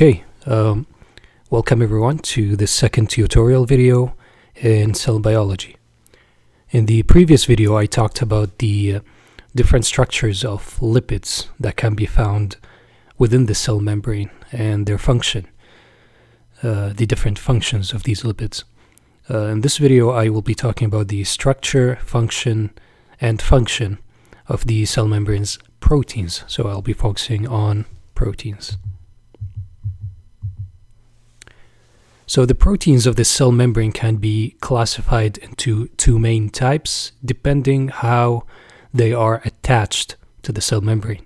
Okay, welcome everyone to the second tutorial video in cell biology. In the previous video, I talked about the different structures of lipids that can be found within the cell membrane and their function, the different functions of these lipids. In this video, I will be talking about the structure, function, and function of the cell membrane's proteins. So I'll be focusing on proteins. So the proteins of the cell membrane can be classified into two main types depending how they are attached to the cell membrane.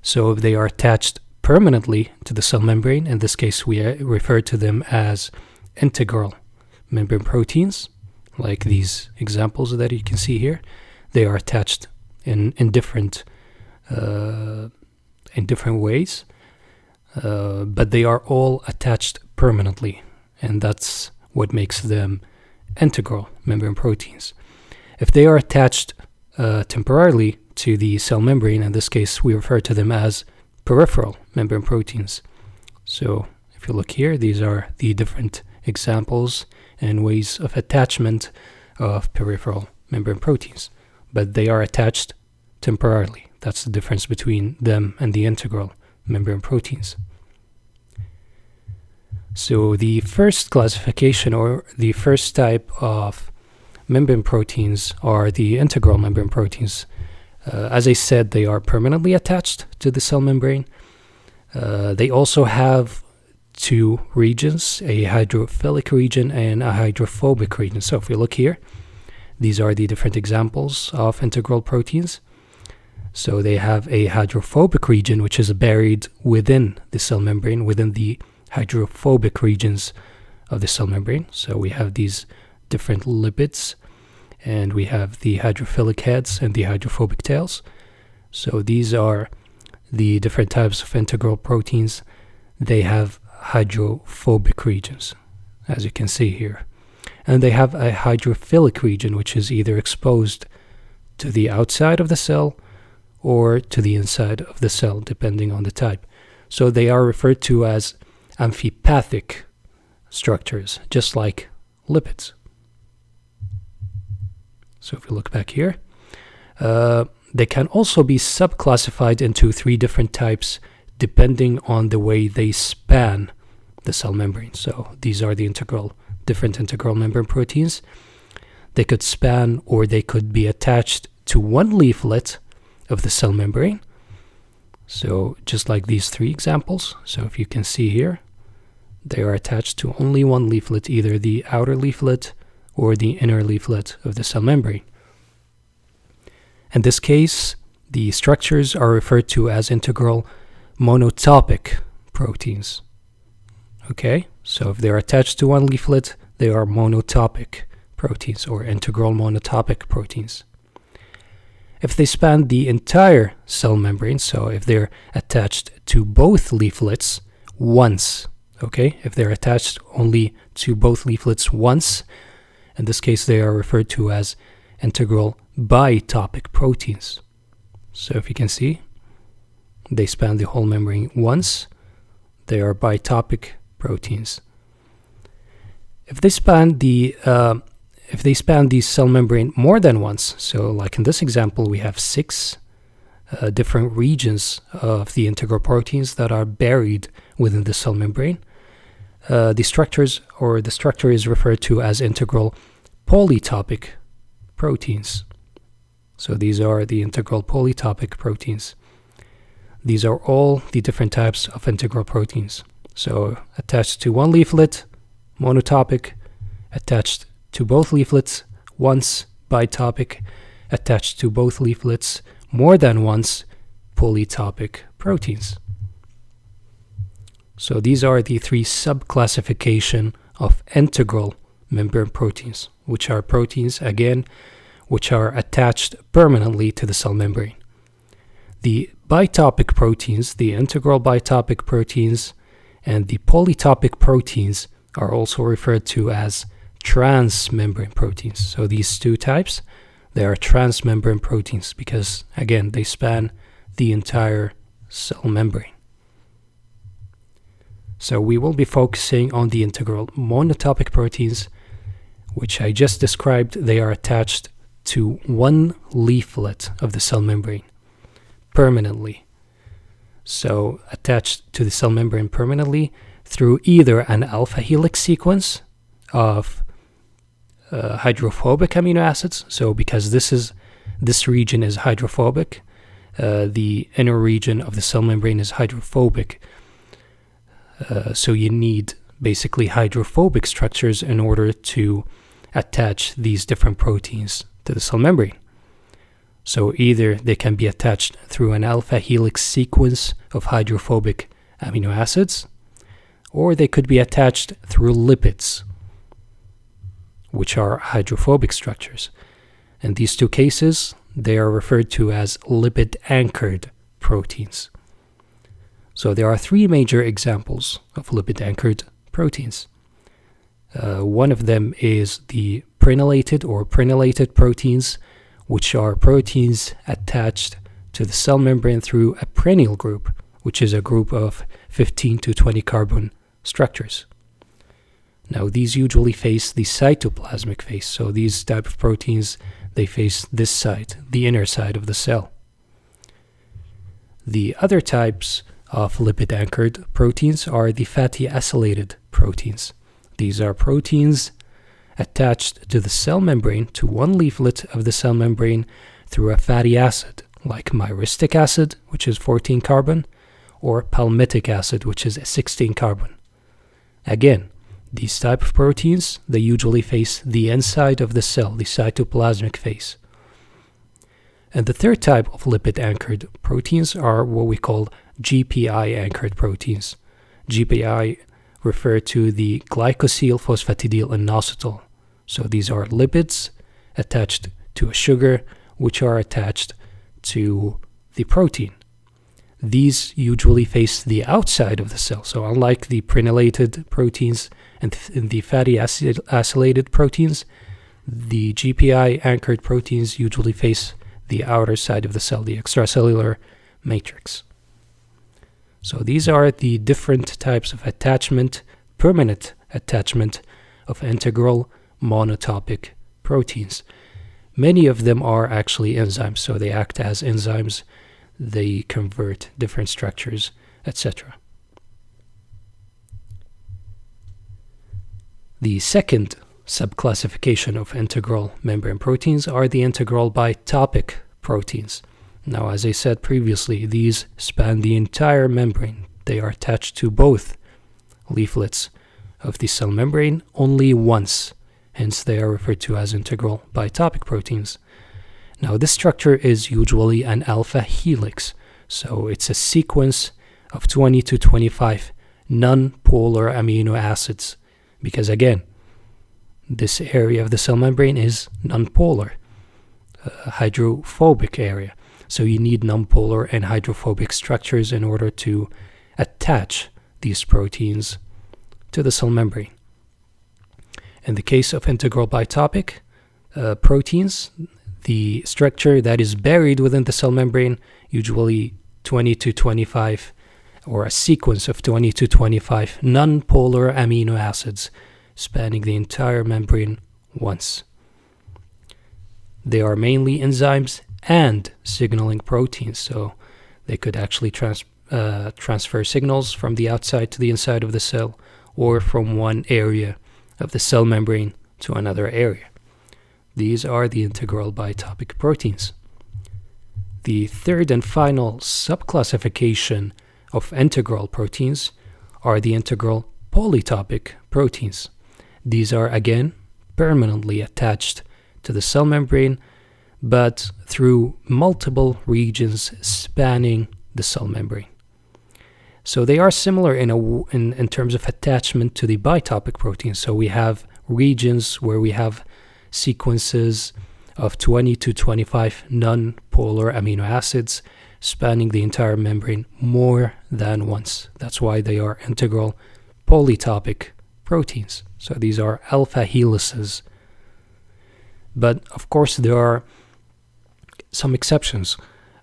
So if they are attached permanently to the cell membrane, in this case we refer to them as integral membrane proteins, like these examples that you can see here. They are attached in different ways, but they are all attached permanently. And that's what makes them integral membrane proteins. If they are attached temporarily to the cell membrane, in this case we refer to them as peripheral membrane proteins. So if you look here, these are the different examples and ways of attachment of peripheral membrane proteins. But they are attached temporarily. That's the difference between them and the integral membrane proteins. So the first classification, or the first type of membrane proteins, are the integral membrane proteins. As I said, they are permanently attached to the cell membrane. They also have two regions, a hydrophilic region and a hydrophobic region. So if we look here, these are the different examples of integral proteins. So they have a hydrophobic region, which is buried within the cell membrane, within the hydrophobic regions of the cell membrane. So we have these different lipids, and we have the hydrophilic heads and the hydrophobic tails. So these are the different types of integral proteins. They have hydrophobic regions, as you can see here. And they have a hydrophilic region, which is either exposed to the outside of the cell or to the inside of the cell, depending on the type. So they are referred to as amphipathic structures, just like lipids. So if we look back here, they can also be subclassified into three different types depending on the way they span the cell membrane. So these are the different integral membrane proteins. They could span, or they could be attached to one leaflet of the cell membrane. So just like these three examples. So if you can see here, they are attached to only one leaflet, either the outer leaflet or the inner leaflet of the cell membrane. In this case, the structures are referred to as integral monotopic proteins. Okay, so if they're attached to one leaflet, they are monotopic proteins, or integral monotopic proteins. If they span the entire cell membrane, so if they're attached to both leaflets once, okay, if they're attached only to both leaflets once, in this case they are referred to as integral bitopic proteins. So if you can see, they span the whole membrane once, they are bitopic proteins. If they span the cell membrane more than once, so like in this example, we have 6 different regions of the integral proteins that are buried within the cell membrane. The structure is referred to as integral polytopic proteins. So these are the integral polytopic proteins. These are all the different types of integral proteins. So attached to one leaflet, monotopic; attached to both leaflets once, bitopic; attached to both leaflets more than once, polytopic proteins. So these are the three subclassification of integral membrane proteins, which are proteins, again, which are attached permanently to the cell membrane. The bitopic proteins, the integral bitopic proteins, and the polytopic proteins are also referred to as transmembrane proteins. So these two types, they are transmembrane proteins because, again, they span the entire cell membrane. So we will be focusing on the integral monotopic proteins, which I just described. They are attached to one leaflet of the cell membrane permanently. So attached to the cell membrane permanently through either an alpha helix sequence of hydrophobic amino acids. So because this region is hydrophobic, the inner region of the cell membrane is hydrophobic. So you need basically hydrophobic structures in order to attach these different proteins to the cell membrane. So either they can be attached through an alpha helix sequence of hydrophobic amino acids, or they could be attached through lipids, which are hydrophobic structures. In these two cases, they are referred to as lipid-anchored proteins. So there are three major examples of lipid-anchored proteins. One of them is the prenylated or prenylated proteins, which are proteins attached to the cell membrane through a prenyl group, which is a group of 15 to 20 carbon structures. Now, these usually face the cytoplasmic face. So these type of proteins, they face this side, the inner side of the cell. The other types of lipid-anchored proteins are the fatty acylated proteins. These are proteins attached to the cell membrane, to one leaflet of the cell membrane, through a fatty acid, like myristic acid, which is 14 carbon, or palmitic acid, which is 16 carbon. Again, these type of proteins, they usually face the inside of the cell, the cytoplasmic face. And the third type of lipid-anchored proteins are what we call GPI-anchored proteins. GPI refer to the glycosyl phosphatidylinositol. So these are lipids attached to a sugar, which are attached to the protein. These usually face the outside of the cell. So unlike the prenylated proteins and the fatty acylated proteins, the GPI-anchored proteins usually face the outer side of the cell, the extracellular matrix. So these are the different types of attachment, permanent attachment of integral monotopic proteins. Many of them are actually enzymes, so they act as enzymes, they convert different structures, etc. The second subclassification of integral membrane proteins are the integral bitopic proteins. Now, as I said previously, these span the entire membrane. They are attached to both leaflets of the cell membrane only once. Hence, they are referred to as integral bitopic proteins. Now, this structure is usually an alpha helix. So it's a sequence of 20 to 25 non-polar amino acids. Because again, this area of the cell membrane is non-polar, hydrophobic area. So you need nonpolar and hydrophobic structures in order to attach these proteins to the cell membrane. In the case of integral bitopic proteins, the structure that is buried within the cell membrane, usually 20 to 25, or a sequence of 20 to 25 nonpolar amino acids spanning the entire membrane once. They are mainly enzymes and signaling proteins, so they could actually transfer signals from the outside to the inside of the cell, or from one area of the cell membrane to another area. These are the integral bitopic proteins. The third and final subclassification of integral proteins are the integral polytopic proteins. These are again permanently attached to the cell membrane, but through multiple regions spanning the cell membrane. So they are similar in terms of attachment to the bitopic proteins. So we have regions where we have sequences of 20 to 25 non-polar amino acids spanning the entire membrane more than once. That's why they are integral polytopic proteins. So these are alpha helices. But of course there are some exceptions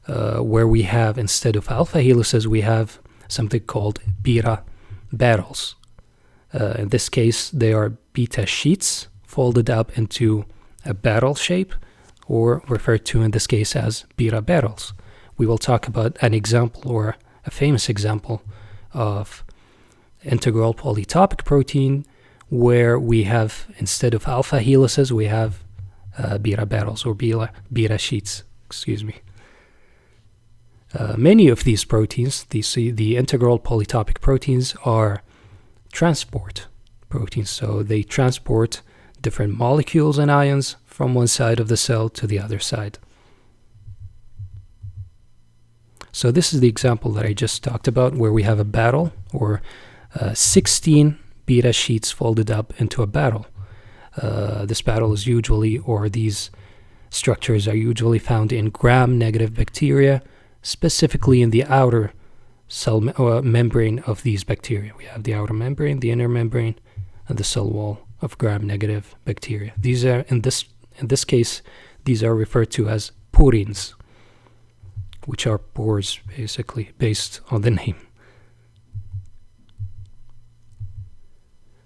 where we have, instead of alpha helices, we have something called beta barrels. In this case, they are beta sheets folded up into a barrel shape, or referred to in this case as beta barrels. We will talk about an example, or a famous example, of integral polytopic protein, where we have, instead of alpha helices, we have beta barrels, or beta sheets, excuse me. Many of these proteins, the integral polytopic proteins, are transport proteins. So they transport different molecules and ions from one side of the cell to the other side. So this is the example that I just talked about, where we have a barrel, or 16 beta sheets folded up into a barrel. This barrel is usually, or these structures are usually found in gram-negative bacteria, specifically in the outer cell membrane of these bacteria. We have the outer membrane, the inner membrane, and the cell wall of gram-negative bacteria. These are, in this case, these are referred to as purines, which are pores, basically, based on the name.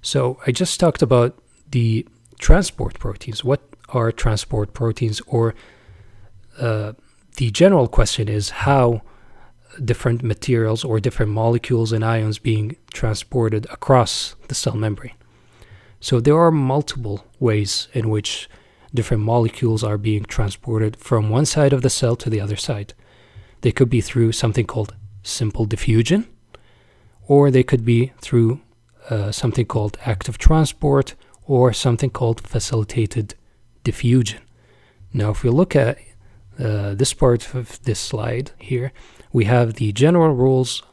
So I just talked about the transport proteins. What are transport proteins? Or the general question is how different materials or different molecules and ions being transported across the cell membrane. So there are multiple ways in which different molecules are being transported from one side of the cell to the other side. They could be through something called simple diffusion, or they could be through something called active transport, or something called facilitated diffusion. Now, if we look at this part of this slide here, we have the general rules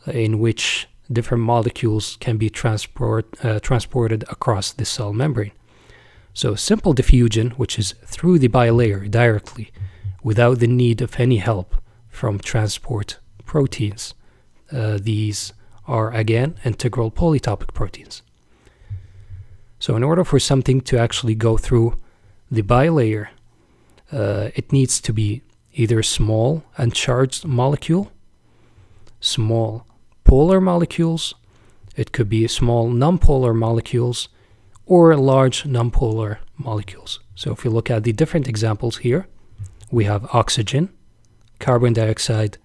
in which different molecules can be transported across the cell membrane. So simple diffusion, which is through the bilayer directly, without the need of any help from transport proteins. These are, again, integral polytopic proteins. So in order for something to actually go through the bilayer, it needs to be either small uncharged molecule, small polar molecules, it could be small nonpolar molecules, or large nonpolar molecules. So if you look at the different examples here, we have oxygen, carbon dioxide,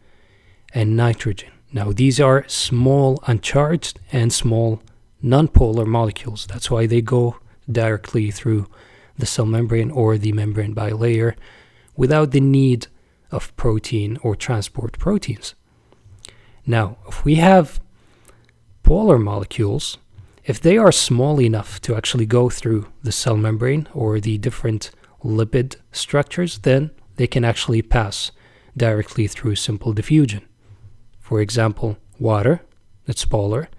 and nitrogen. Now these are small uncharged and small nonpolar molecules. That's why they go directly through the cell membrane or the membrane bilayer without the need of protein or transport proteins. Now, if we have polar molecules, if they are small enough to actually go through the cell membrane or the different lipid structures, then they can actually pass directly through simple diffusion. For example, water, it's polar,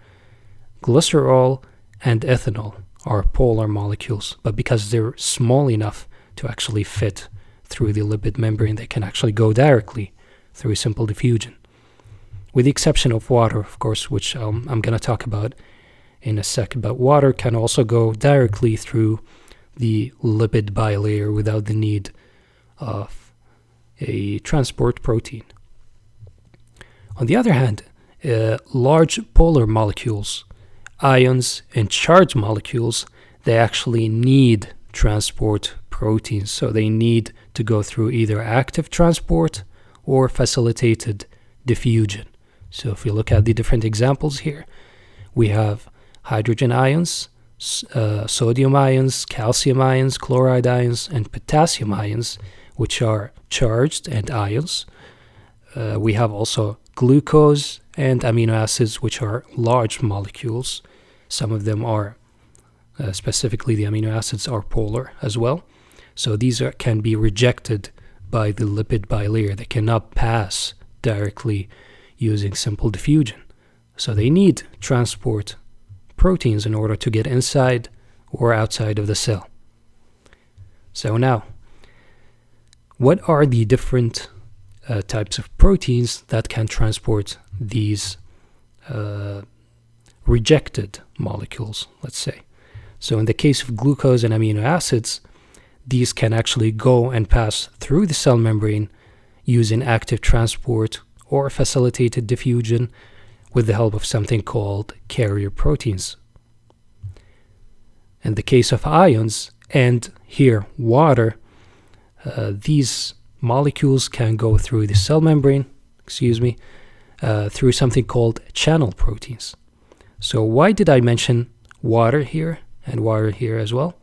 glycerol and ethanol are polar molecules, but because they're small enough to actually fit through the lipid membrane, they can actually go directly through simple diffusion. With the exception of water, of course, which I'm going to talk about in a second, but water can also go directly through the lipid bilayer without the need of a transport protein. On the other hand, large polar molecules, ions, and charged molecules, they actually need transport proteins. So they need to go through either active transport or facilitated diffusion. So if we look at the different examples here, we have hydrogen ions, sodium ions, calcium ions, chloride ions, and potassium ions, which are charged and ions. We have also glucose and amino acids, which are large molecules. Some of them are, specifically the amino acids, are polar as well. So these can be rejected by the lipid bilayer. They cannot pass directly using simple diffusion. So they need transport proteins in order to get inside or outside of the cell. So now, what are the different types of proteins that can transport these rejected molecules, let's say? So in the case of glucose and amino acids, these can actually go and pass through the cell membrane using active transport or facilitated diffusion, with the help of something called carrier proteins. In the case of ions, and here water, these molecules can go through the cell membrane, through something called channel proteins. So why did I mention water here and water here as well?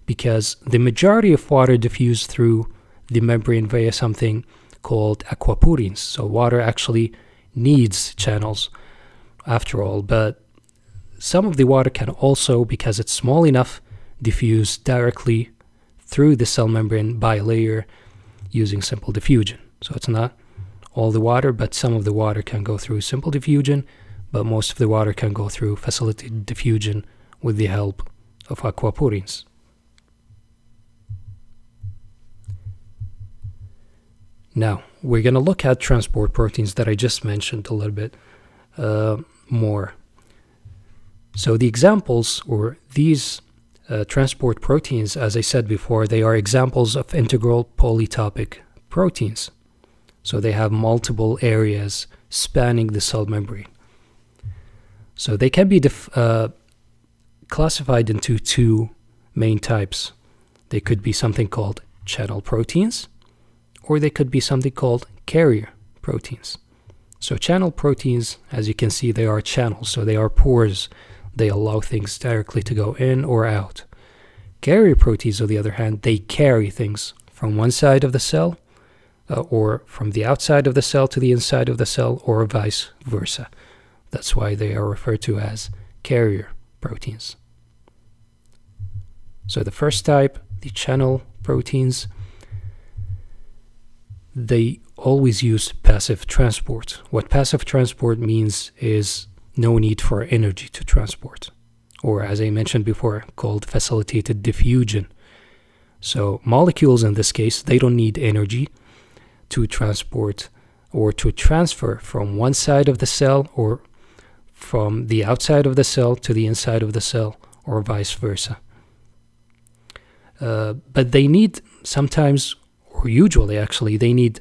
Because the majority of water diffuse through the membrane via something called aquaporins. So water actually needs channels after all, but some of the water can also, because it's small enough, diffuse directly through the cell membrane by layer using simple diffusion. So it's not all the water, but some of the water can go through simple diffusion, but most of the water can go through facilitated diffusion with the help of aquaporins. Now, we're going to look at transport proteins that I just mentioned a little bit more. So the examples, or these transport proteins, as I said before, they are examples of integral polytopic proteins. So they have multiple areas spanning the cell membrane. So they can be classified into two main types. They could be something called channel proteins, or they could be something called carrier proteins. So channel proteins, as you can see, they are channels, so they are pores. They allow things directly to go in or out. Carrier proteins, on the other hand, they carry things from one side of the cell, or from the outside of the cell to the inside of the cell, or vice versa. That's why they are referred to as carrier proteins. So the first type, the channel proteins, they always use passive transport. What passive transport means is no need for energy to transport, or as I mentioned before, called facilitated diffusion. So molecules in this case, they don't need energy to transport or to transfer from one side of the cell or from the outside of the cell to the inside of the cell, or vice versa. But they need sometimes, or usually actually, they need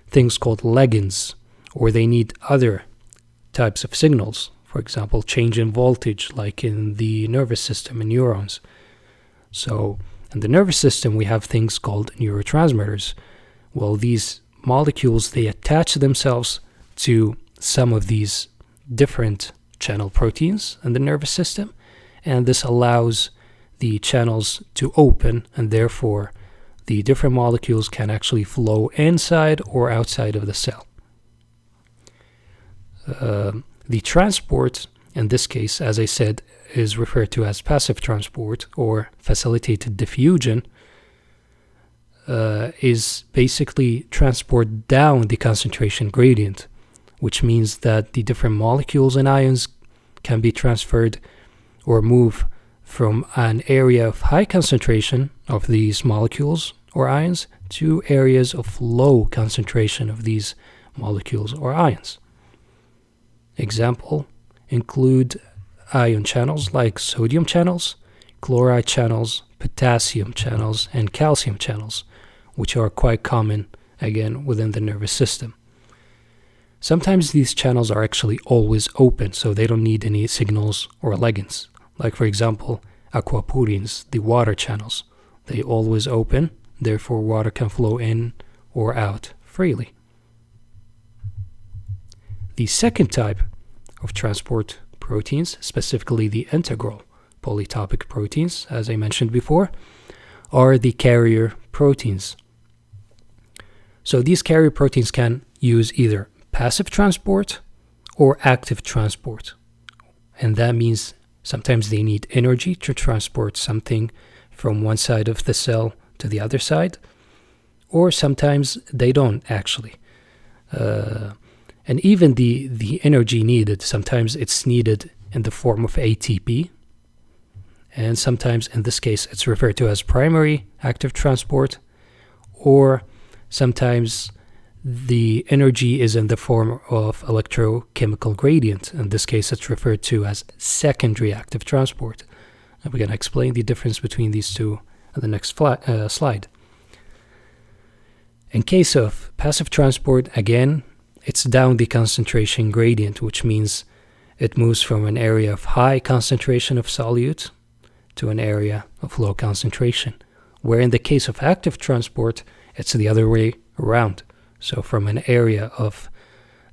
things called ligands, or they need other types of signals. For example, change in voltage, like in the nervous system and neurons. So in the nervous system, we have things called neurotransmitters. Well, these molecules, they attach themselves to some of these different channel proteins in the nervous system, and this allows the channels to open, and therefore the different molecules can actually flow inside or outside of the cell. The transport, in this case, as I said, is referred to as passive transport or facilitated diffusion, is basically transport down the concentration gradient, which means that the different molecules and ions can be transferred or move from an area of high concentration of these molecules or ions to areas of low concentration of these molecules or ions. Example include ion channels like sodium channels, chloride channels, potassium channels, and calcium channels, which are quite common, again, within the nervous system. Sometimes these channels are actually always open, so they don't need any signals or ligands. Like, for example, aquaporins, the water channels. They always open, therefore water can flow in or out freely. The second type of transport proteins, specifically the integral polytopic proteins, as I mentioned before, are the carrier proteins. So these carrier proteins can use either passive transport or active transport. And that means sometimes they need energy to transport something from one side of the cell to the other side, or sometimes they don't actually. And even the energy needed, sometimes it's needed in the form of ATP, and sometimes in this case it's referred to as primary active transport, or sometimes the energy is in the form of electrochemical gradient. In this case it's referred to as secondary active transport. And we're going to explain the difference between these two in the next slide. In case of passive transport, again, it's down the concentration gradient, which means it moves from an area of high concentration of solute to an area of low concentration, where in the case of active transport, it's the other way around. So from an area of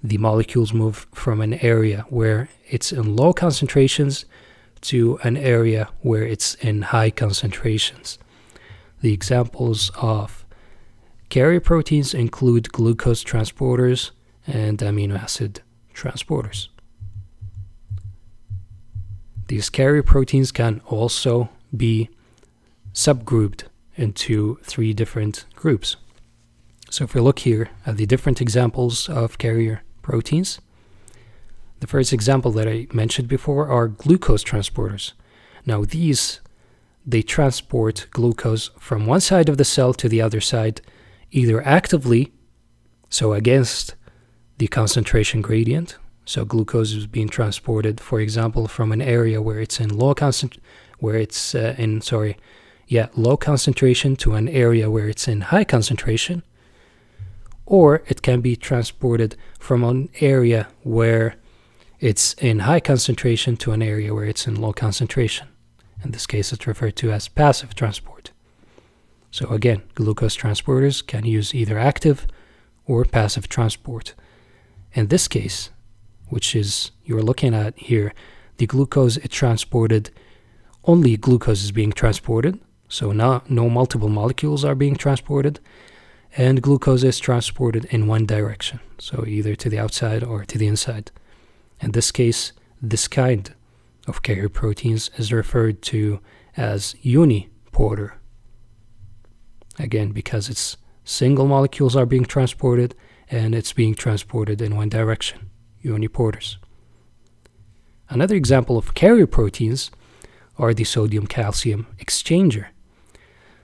the molecules move from an area where it's in low concentrations to an area where it's in high concentrations. The examples of carrier proteins include glucose transporters and amino acid transporters. These carrier proteins can also be subgrouped into 3 different groups. So if we look here at the different examples of carrier proteins, the first example that I mentioned before are glucose transporters. Now they transport glucose from one side of the cell to the other side, either actively, so against the concentration gradient. So glucose is being transported, for example, from an area where it's in low concentration to an area where it's in high concentration, or it can be transported from an area where it's in high concentration to an area where it's in low concentration. In this case, it's referred to as passive transport. So again, glucose transporters can use either active or passive transport. In this case, which is you're looking at here, the glucose it transported, only glucose is being transported, so no multiple molecules are being transported, and glucose is transported in one direction, so either to the outside or to the inside. In this case, this kind of carrier proteins is referred to as uniporter. Again, because it's single molecules are being transported and it's being transported in one direction, uniporters. Another example of carrier proteins are the sodium-calcium exchanger.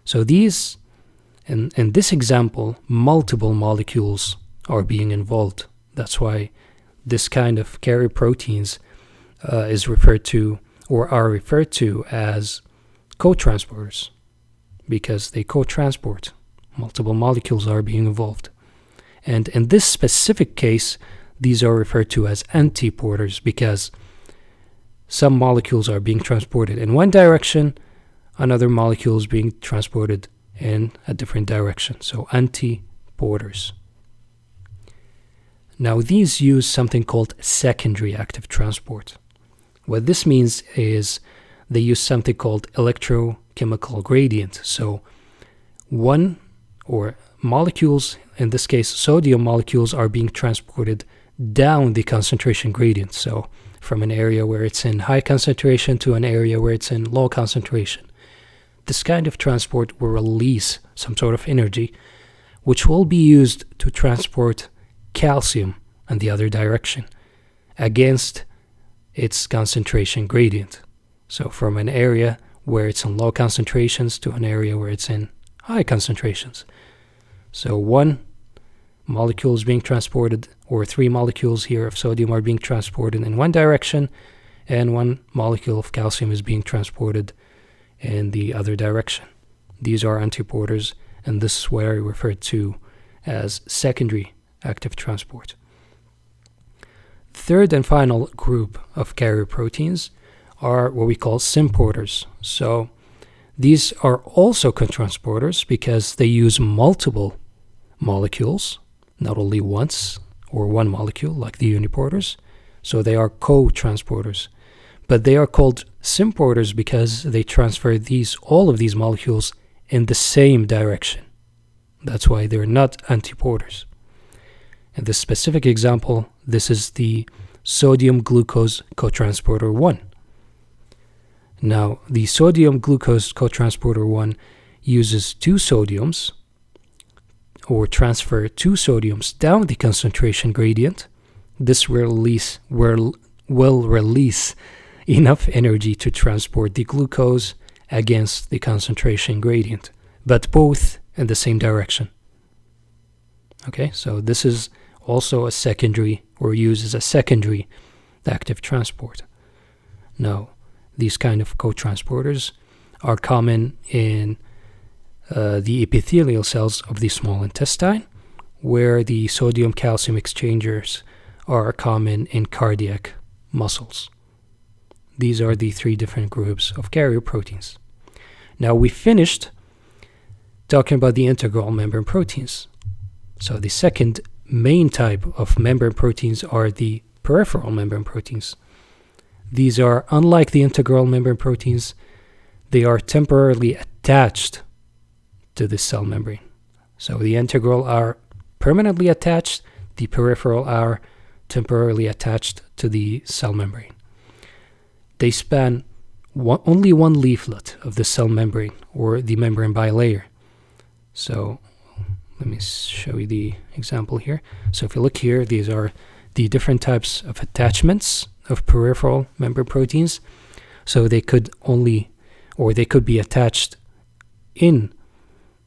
So these, in this example, multiple molecules are being involved. That's why this kind of carrier proteins is referred to, or are referred to as co-transporters, because they co-transport. Multiple molecules are being involved. And in this specific case, these are referred to as antiporters because some molecules are being transported in one direction, another molecule is being transported in a different direction. So antiporters. Now these use something called secondary active transport. What this means is they use something called electrochemical gradient. So molecules, in this case sodium molecules, are being transported down the concentration gradient. So from an area where it's in high concentration to an area where it's in low concentration. This kind of transport will release some sort of energy, which will be used to transport calcium in the other direction against its concentration gradient. So from an area where it's in low concentrations to an area where it's in high concentrations. So one molecule is being transported, or 3 molecules here of sodium are being transported in one direction, and 1 molecule of calcium is being transported in the other direction. These are antiporters, and this is what I refer to as secondary active transport. Third and final group of carrier proteins are what we call symporters. So these are also co-transporters because they use multiple molecules, not only once or one molecule like the uniporters. So they are co-transporters. But they are called symporters because they transfer all of these molecules in the same direction. That's why they're not antiporters. In this specific example, this is the sodium-glucose cotransporter 1. Now, the sodium-glucose cotransporter 1 uses 2 sodiums, or transfer 2 sodiums down the concentration gradient. This will release enough energy to transport the glucose against the concentration gradient, but both in the same direction. Okay, so this is also a secondary, or uses a secondary active transport. Now, these kind of co-transporters are common in the epithelial cells of the small intestine, where the sodium-calcium exchangers are common in cardiac muscles. These are the three different groups of carrier proteins. Now we finished talking about the integral membrane proteins. So the second main type of membrane proteins are the peripheral membrane proteins. These are, unlike the integral membrane proteins, they are temporarily attached to the cell membrane. So the integral are permanently attached, the peripheral are temporarily attached to the cell membrane. They span only one leaflet of the cell membrane or the membrane bilayer. So let me show you the example here. So if you look here, these are the different types of attachments of peripheral membrane proteins. So they could be attached in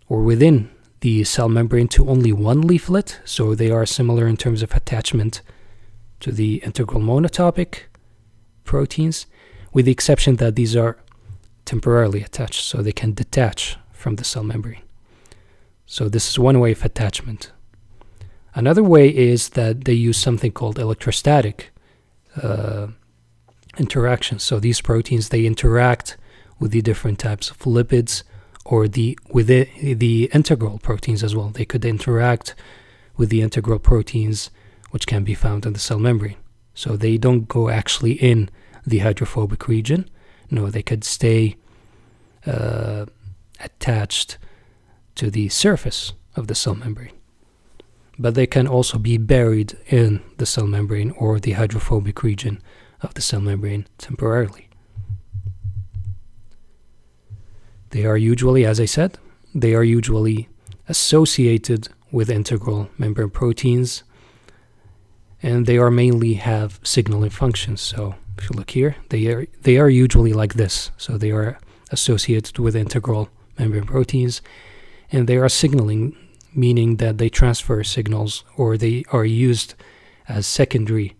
or within the cell membrane to only one leaflet. So they are similar in terms of attachment to the integral monotopic proteins, with the exception that these are temporarily attached, so they can detach from the cell membrane. So this is one way of attachment. Another way is that they use something called electrostatic interactions. So these proteins, they interact with the different types of lipids or with the integral proteins as well. They could interact with the integral proteins which can be found in the cell membrane. So they don't go actually in the hydrophobic region. No, they could stay attached to the surface of the cell membrane. But they can also be buried in the cell membrane or the hydrophobic region of the cell membrane temporarily. They are usually, as I said, they are usually associated with integral membrane proteins, and they are mainly have signaling functions. So if you look here, they are usually like this. So they are associated with integral membrane proteins, and they are signaling, meaning that they transfer signals, or they are used as secondary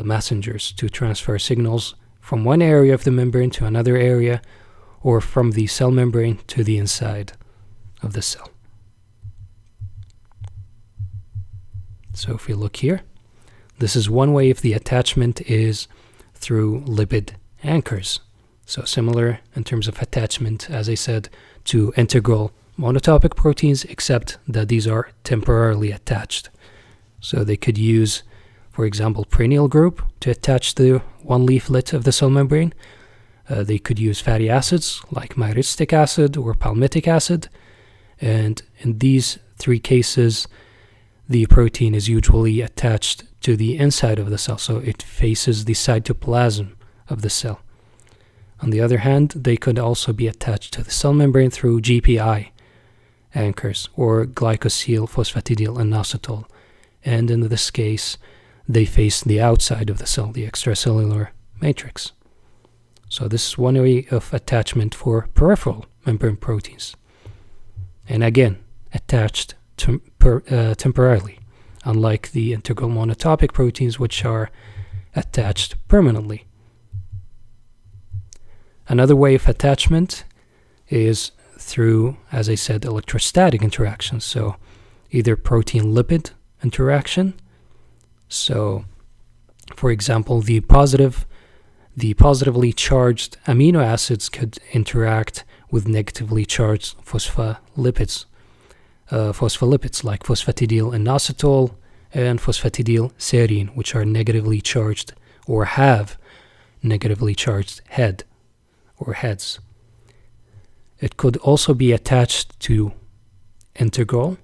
messengers to transfer signals from one area of the membrane to another area, or from the cell membrane to the inside of the cell. So if we look here, this is one way of the attachment is through lipid anchors. So similar in terms of attachment, as I said, to integral monotopic proteins, except that these are temporarily attached. So they could use, for example, prenyl group to attach to one leaflet of the cell membrane. They could use fatty acids like myristic acid or palmitic acid. And in these three cases, the protein is usually attached to the inside of the cell, so it faces the cytoplasm of the cell. On the other hand, they could also be attached to the cell membrane through GPI anchors or glycosyl phosphatidylinositol, and in this case, they face the outside of the cell, the extracellular matrix. So this is one way of attachment for peripheral membrane proteins, and again, attached temporarily, unlike the integral monotopic proteins, which are attached permanently. Another way of attachment is through, as I said, electrostatic interactions. So either protein-lipid interaction. So, for example, the positively charged amino acids could interact with negatively charged phospholipids like phosphatidylinositol and phosphatidylserine, which are negatively charged or have negatively charged heads. It could also be attached to integral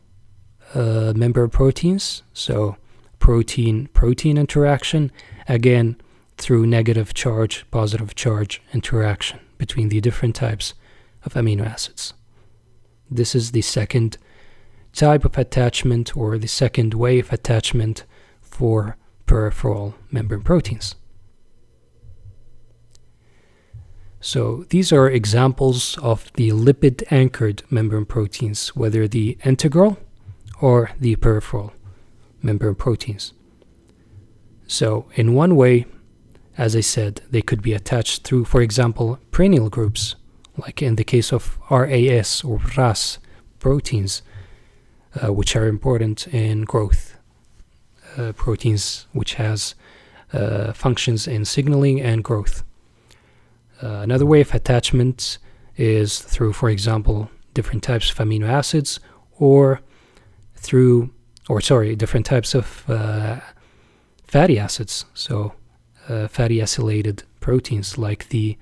membrane proteins, so protein-protein interaction, again through negative charge, positive charge interaction between the different types of amino acids. This is the second type of attachment, or the second way of attachment for peripheral membrane proteins. So these are examples of the lipid-anchored membrane proteins, whether the integral or the peripheral membrane proteins. So in one way, as I said, they could be attached through, for example, prenyl groups, like in the case of RAS or RAS proteins, which are important in growth, proteins which has functions in signaling and growth. Another way of attachment is through, for example, different types of amino acids, or different types of fatty acids. So fatty acylated proteins like the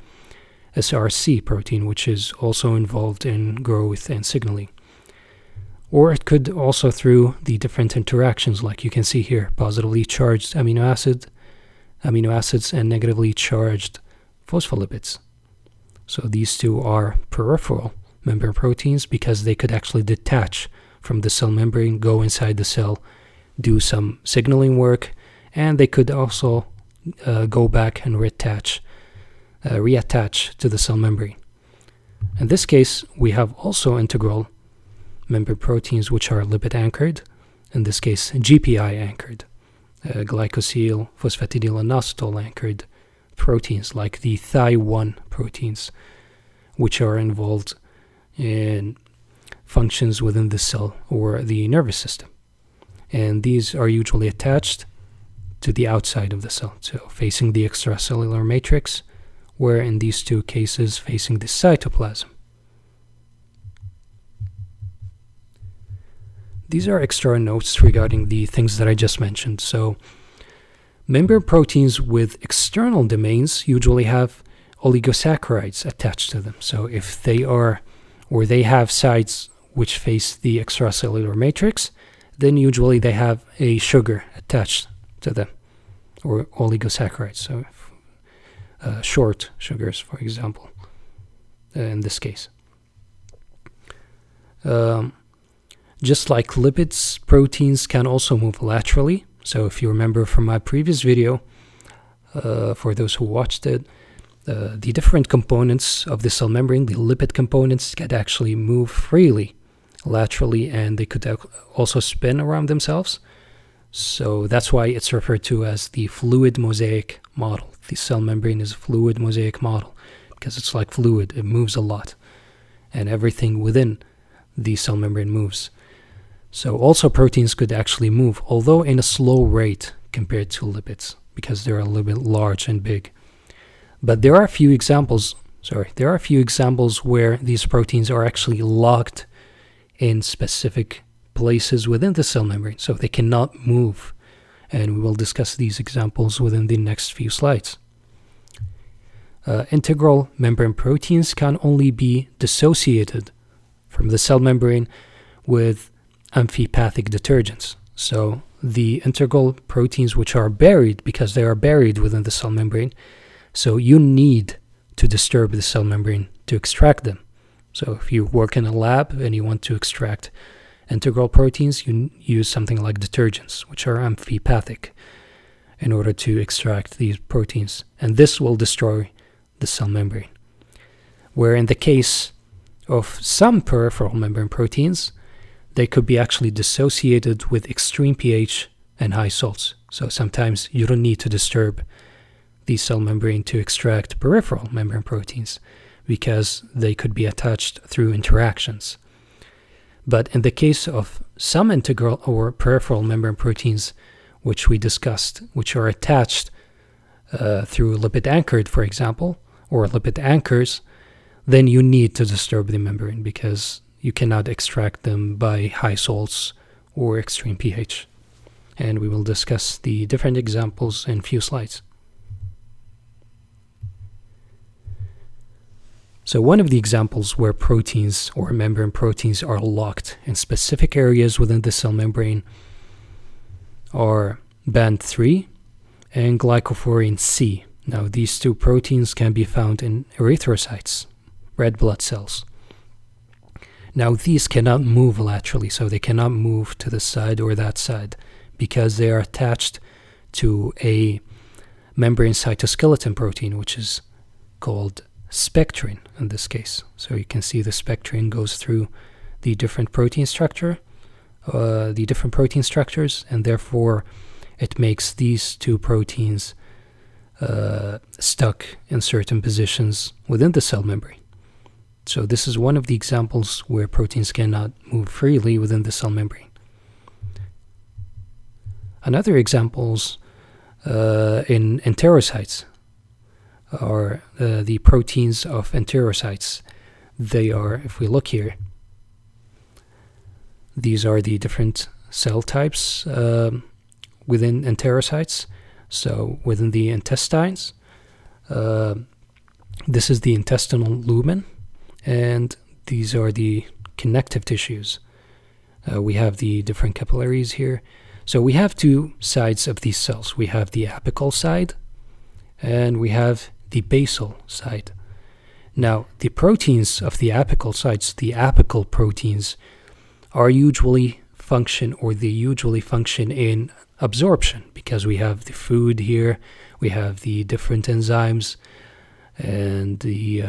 SRC protein, which is also involved in growth and signaling. Or it could also through the different interactions, like you can see here, positively charged amino acids and negatively charged phospholipids. So these two are peripheral membrane proteins because they could actually detach from the cell membrane, go inside the cell, do some signaling work, and they could also go back and reattach to the cell membrane. In this case, we have also integral membrane proteins which are lipid anchored, in this case GPI anchored, glycosyl, phosphatidylinositol anchored proteins like the Thi1 proteins, which are involved in functions within the cell or the nervous system. And these are usually attached to the outside of the cell, so facing the extracellular matrix, where in these two cases facing the cytoplasm. These are extra notes regarding the things that I just mentioned. So membrane proteins with external domains usually have oligosaccharides attached to them. So if they have sides which face the extracellular matrix, then usually they have a sugar attached to them, or oligosaccharides. So short sugars, for example, in this case. Just like lipids, proteins can also move laterally. So if you remember from my previous video, for those who watched it, the different components of the cell membrane, the lipid components, can actually move freely laterally, and they could also spin around themselves. So that's why it's referred to as the fluid mosaic model. The cell membrane is a fluid mosaic model because it's like fluid. It moves a lot, and everything within the cell membrane moves. So also proteins could actually move, although in a slow rate compared to lipids, because they're a little bit large and big. But there are a few examples where these proteins are actually locked in specific places within the cell membrane, so they cannot move. And we will discuss these examples within the next few slides. Integral membrane proteins can only be dissociated from the cell membrane with amphipathic detergents. So the integral proteins which are buried, because they are buried within the cell membrane, so you need to disturb the cell membrane to extract them. So if you work in a lab and you want to extract integral proteins, you use something like detergents, which are amphipathic, in order to extract these proteins. And this will destroy the cell membrane. Where in the case of some peripheral membrane proteins, they could be actually dissociated with extreme pH and high salts. So sometimes you don't need to disturb the cell membrane to extract peripheral membrane proteins, because they could be attached through interactions. But in the case of some integral or peripheral membrane proteins, which we discussed, which are attached through lipid anchored, for example, or lipid anchors, then you need to disturb the membrane because you cannot extract them by high salts or extreme pH. And we will discuss the different examples in a few slides. So one of the examples where proteins or membrane proteins are locked in specific areas within the cell membrane are band 3 and glycophorin C. Now these two proteins can be found in erythrocytes, red blood cells. Now these cannot move laterally, so they cannot move to the side or that side because they are attached to a membrane cytoskeleton protein, which is called spectrin in this case. So you can see the spectrin goes through the different protein structures, and therefore it makes these two proteins stuck in certain positions within the cell membrane. So this is one of the examples where proteins cannot move freely within the cell membrane. Another examples in enterocytes, or the proteins of enterocytes. They are, if we look here, these are the different cell types within enterocytes. So within the intestines, this is the intestinal lumen, and these are the connective tissues. We have the different capillaries here. So we have two sides of these cells. We have the apical side, and we have the basal side. Now, the proteins of the apical sides, the apical proteins, are usually function in absorption, because we have the food here, we have the different enzymes, and the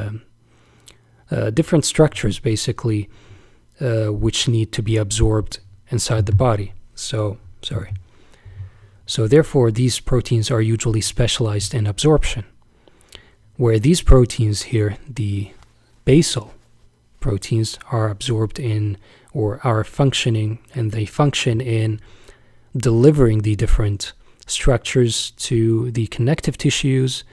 different structures, basically, which need to be absorbed inside the body. So therefore, these proteins are usually specialized in absorption, where these proteins here, the basal proteins, are absorbed in, or are functioning, and they function in delivering the different structures to the connective tissues,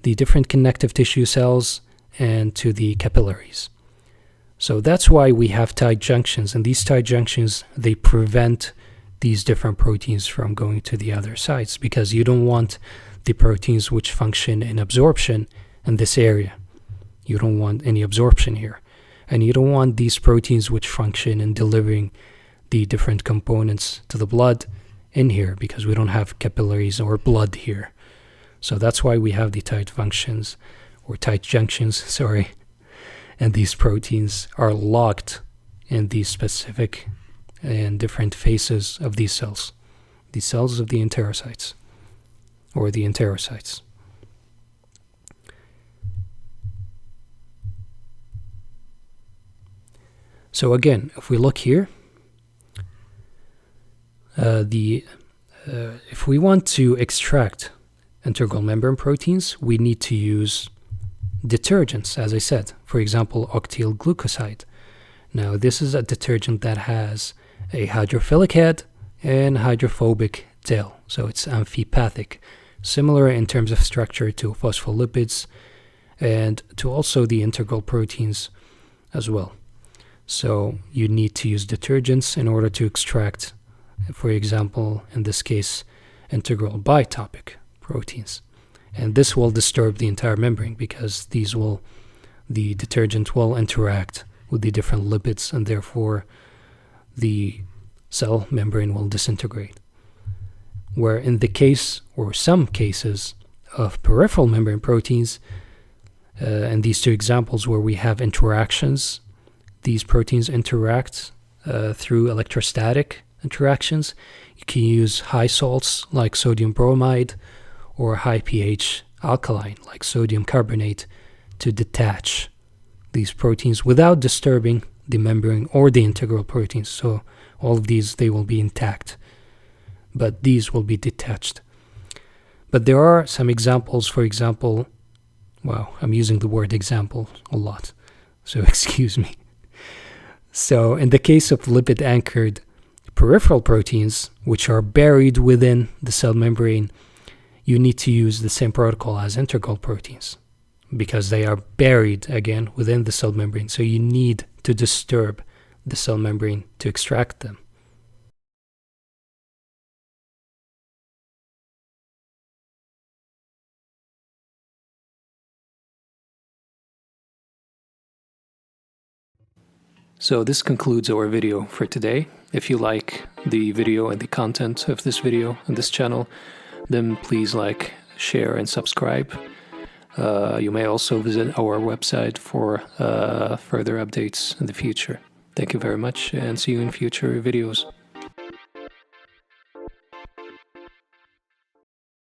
the different connective tissue cells, and to the capillaries. So that's why we have tight junctions, and these tight junctions, they prevent these different proteins from going to the other sites, because you don't want the proteins which function in absorption in this area. You don't want any absorption here. And you don't want these proteins which function in delivering the different components to the blood in here, because we don't have capillaries or blood here. So that's why we have the tight functions, or tight junctions, sorry. And these proteins are locked in these specific and different phases of these cells, the cells of the enterocytes, or the enterocytes. So again, if we look here, if we want to extract integral membrane proteins, we need to use detergents, as I said. For example, octyl glucoside. Now, this is a detergent that has a hydrophilic head and hydrophobic tail, so it's amphipathic, similar in terms of structure to phospholipids and to also the integral proteins as well. So you need to use detergents in order to extract, for example, in this case, integral bitopic proteins. And this will disturb the entire membrane, because the detergent will interact with the different lipids, and therefore the cell membrane will disintegrate. Where in the case, or some cases, of peripheral membrane proteins, and these two examples where we have interactions, these proteins interact through electrostatic interactions. You can use high salts like sodium bromide, or high pH alkaline like sodium carbonate, to detach these proteins without disturbing the membrane or the integral proteins. So all of these, they will be intact, but these will be detached. But there are some examples, for example, wow, I'm using the word example a lot, so excuse me. So in the case of lipid-anchored peripheral proteins, which are buried within the cell membrane, you need to use the same protocol as integral proteins, because they are buried again within the cell membrane. So you need to disturb the cell membrane to extract them. So this concludes our video for today. If you like the video and the content of this video and this channel, then please like, share, and subscribe. You may also visit our website for further updates in the future. Thank you very much, and see you in future videos.